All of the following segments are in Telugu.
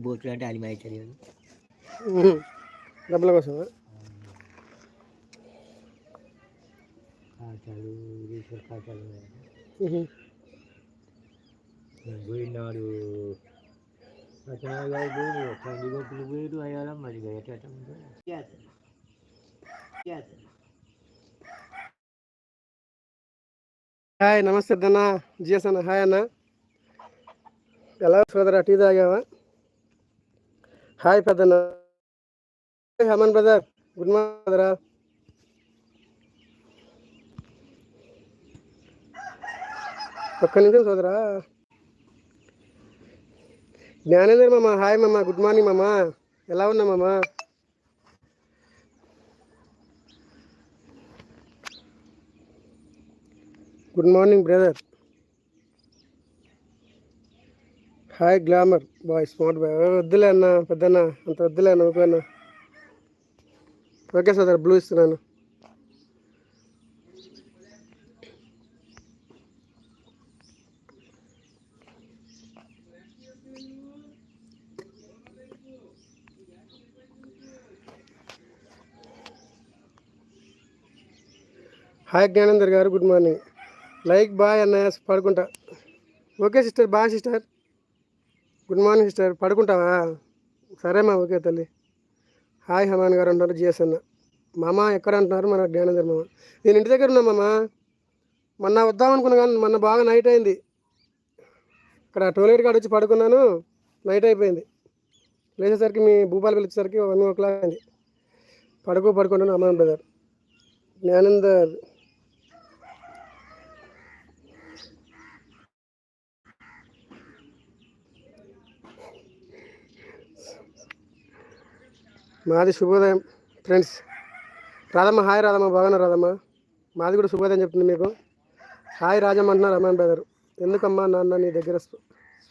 బోట్లు అంటే అలిమాయి తెలియదు డబ్బుల కోసం కాచాలు ఈశ్వర్ కాచాలు పోయినాడు కందిగొప్పులు పోయాడు అయ్యాల మరి హాయ్ నమస్తే అన్న జిఎస్ అన్న హాయ్ అన్న ఎలా సోదరా టీ తాగావా హాయ్ పెద్దన్న హమన్ బ్రదర్ గుడ్ మార్నింగ్ బ్రదరా ఒక్క నిమిషం సోదరా జ్ఞానేందర్ మామ హాయ్ మామ గుడ్ మార్నింగ్ మామ ఎలా ఉన్నా మామ good morning brother hi glamour boy smart boy వద్దులే అన్న పెద్దన్న అంత వద్దులే అన్న ఓకే అన్న ఓకే సోదరు బ్లూ ఇస్తున్నాను హాయ్ జ్ఞానేందర్ గారు గుడ్ మార్నింగ్ లైక్ బాయ్ అన్నయ్య పడుకుంటా okay sister bye sister good morning sister పడుకుంటావా సరేమ్మా ఓకే తల్లి హాయ్ హమాన్ గారు అంటున్నారు జిఎస్ అన్న మామ ఎక్కడ అంటున్నారు మన జ్ఞానేందర్ మామ నేను ఇంటి దగ్గర ఉన్నా మామ మొన్న వద్దామనుకున్నా కానీ మొన్న బాగా నైట్ అయింది ఇక్కడ టోయిలెట్ కాడ వచ్చి పడుకున్నాను నైట్ అయిపోయింది లేచేసరికి మీ భూపాలపల్లి వచ్చేసరికి 1 o'clock అయింది పడుకుంటున్నాను అమ్మాన్ బ్రదర్ జ్ఞానేందర్ మాది శుభోదయం ఫ్రెండ్స్ రాధమ్మ హాయ్ రాధమ్మ బాగున్నా రాధమ్మ మాది కూడా శుభోదయం చెప్తుంది మీకు హాయ్ రాజమ్మ అంటున్నారు అమ్మాన్ బ్రదర్ ఎందుకమ్మా నాన్న నీ దగ్గర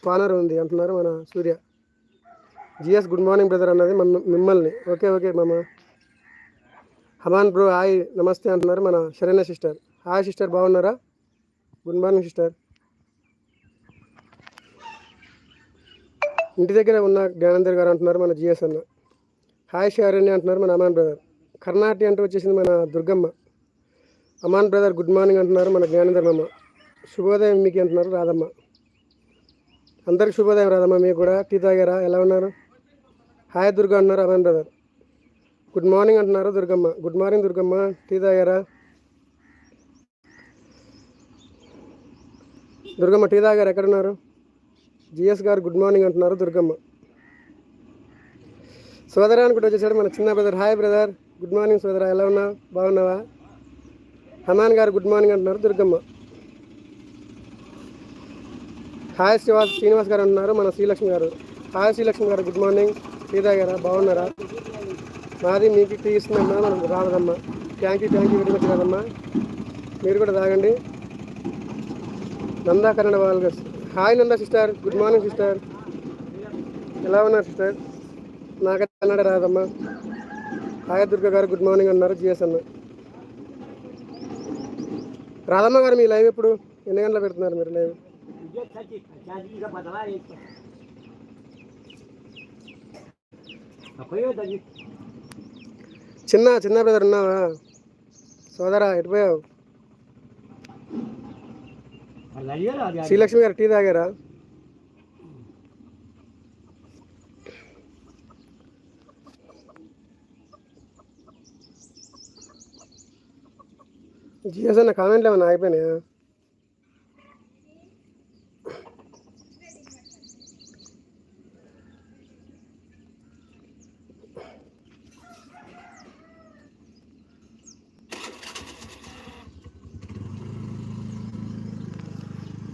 స్పానర్ ఉంది అంటున్నారు మన సూర్య జిఎస్ గుడ్ మార్నింగ్ బ్రదర్ అన్నది మిమ్మల్ని ఓకే ఓకే మామ హమాన్ బ్రో హాయ్ నమస్తే అంటున్నారు మన శరణ్య సిస్టర్ హాయ్ సిస్టర్ బాగున్నారా గుడ్ మార్నింగ్ సిస్టర్ ఇంటి దగ్గర ఉన్న జ్ఞానేందర్ గారు అంటున్నారు మన జిఎస్ అన్న హాయ్ శరణ్య అంటున్నారు మన అమాన్ బ్రదర్ కర్ణాటక అంటే వచ్చేసింది మన Durgamma Aman brother good morning అంటున్నారు మన జ్ఞానేందర్ మామ శుభోదయం మీకు అంటున్నారు రాధమ్మ అందరికి శుభోదయం రాధమ్మ మీకు కూడా టీ తాగారా ఎలా ఉన్నారు హాయ్ దుర్గా అంటున్నారు అమాన్ బ్రదర్ గుడ్ మార్నింగ్ అంటున్నారు Durgamma good morning Durgamma tea తాగారా దుర్గమ్మ టీ తాగారు ఎక్కడున్నారు జిఎస్ గారు గుడ్ మార్నింగ్ అంటున్నారు దుర్గమ్మ సోదరా అనుకుంటూ వచ్చేసాడు మన చిన్న brother hi brother good morning సోదరా ఎలా ఉన్నావు బాగున్నావా హమాన్ గారు గుడ్ మార్నింగ్ అంటున్నారు దుర్గమ్మ హాయ్ శ్రీనివాస్ గారు అంటున్నారు మన శ్రీలక్ష్మి గారు హాయ్ శ్రీలక్ష్మి గారు గుడ్ మార్నింగ్ టీ తాగారా బాగున్నారా మాది మీకు టీ ఇస్తుందమ్మా మనం రాదమ్మా థ్యాంక్ యూ వెరీ మచ్ రాదమ్మా మీరు కూడా తాగండి నందా కన్నడ వాళ్ళు hi Nanda sister good morning sister ఎలా ఉన్నారు సిస్టర్ నాకైతే కన్నడ రాదమ్మా హాయ్ దుర్గ గారు గుడ్ మార్నింగ్ అన్నారు జిఎస్ అన్న రాధమ్మ గారు మీ లైవ్ ఎప్పుడు ఎన్ని గంటలు పెడుతున్నారు మీరు లైవ్ చిన్న బ్రదర్ ఉన్నావా సోదరా ఎటుపోయావు శ్రీలక్ష్మి గారు టీ తాగారా జిఎస్ అన్న కామెంట్లు ఏమన్నా అయిపోయినాయా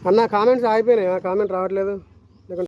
అన్న కామెంట్స్ అయిపోయినాయా కామెంట్ రావట్లేదు